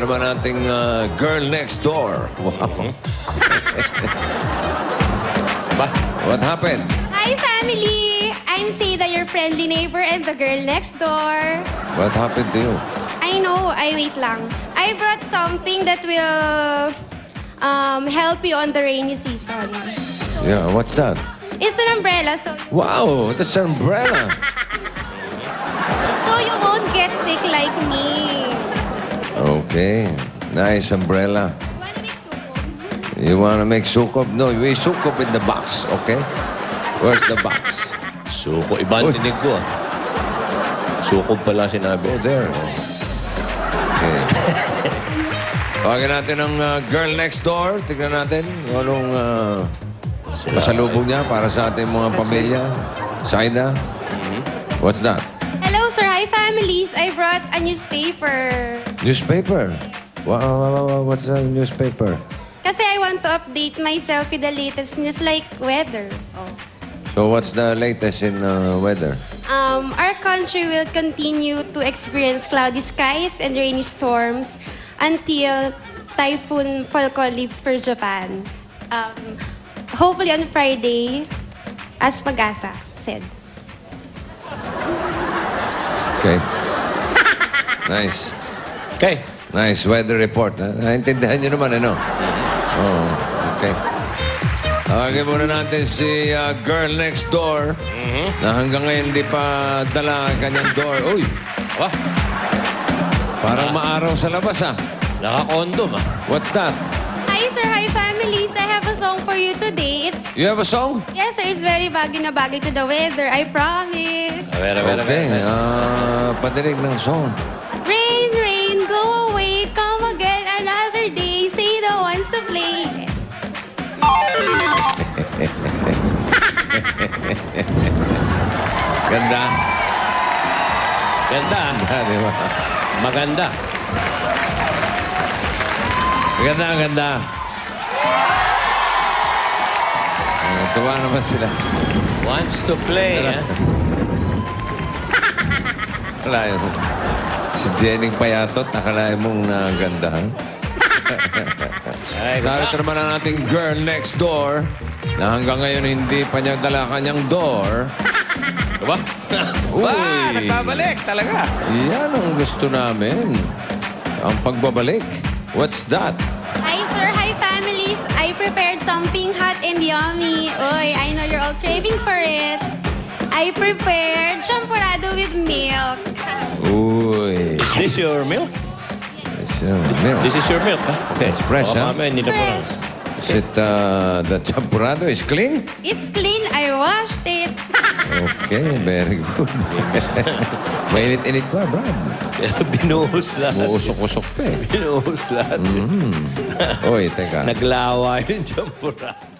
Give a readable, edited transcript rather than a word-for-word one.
naman ating girl next door. Wow. What happened? Hi, family! I'm Seda, your friendly neighbor and the girl next door. What happened to you? I know, wait lang. I brought something that will help you on the rainy season. Yeah, what's that? It's an umbrella, so Wow, that's an umbrella. you won't get sick like me. Okay, nice umbrella. Wanna make suko? You wanna make sukob? No, we sukob in the box, okay? Where's the box? Suko. Iba ang tinig ko, ah. Sukob pala sinabi. Oh, there. Okay. Tawagin natin ang girl next door. Tignan natin kung anong pasalubong niya para sa ating mga pamilya. Saida, what's that? Hello, sir. Hi, families. I brought a newspaper. Newspaper. Wow, what's a newspaper? Kasi I want to update myself with the latest news like weather. So what's the latest in weather? Our country will continue to experience cloudy skies and rainy storms until Typhoon Falcon leaves for Japan. Hopefully on Friday, as Pag-asa said. Okay. Nice. Okay. Nice weather report. Naintindihan niyo naman, ano? Oh, okay. Tawagin muna natin si girl next door na hanggang ngayon hindi pa dala ang kanyang door. Uy! Wah, Parang maaraw sa labas, ah. naka-condom, ah. What's that? Hi, sir. Hi, families. I have a song for you today. You have a song? Yes, sir. It's very bagay na bagay to the weather. I promise. Okay. Padirig ng song. Rain, rain, go away. Come again another day. Say the ones to play. Ganda. Ganda, ah. Di ba? Maganda. Ganda, ganda. Tuwa naman sila. Wants to play, ah. Akalain mo. Si Jenny Payatot, akalain mong nagandahan. Ay, Narito naman ang ating girl next door na hanggang ngayon hindi pa niya dala kanyang door. diba? Uy! Nagbabalik talaga. Yan ang gusto namin. Ang pagbabalik. What's that? Hi, sir. Hi, families. I prepared something hot and yummy. Oy, I know you're all craving for it. I prepared champurrado with milk. Uy. Is this your milk? It's, milk. This is your milk, ha? Okay. It's fresh, Baka ha? mamaya hindi na po Fresh. Is it the champurrado is clean? It's clean. I washed it. Okay, very good. Mainit-init pa, Brad. Binuhos lahat. Uusok-usok pa eh. Binuhos lahat. Uy, teka. Naglawa yung champurrado.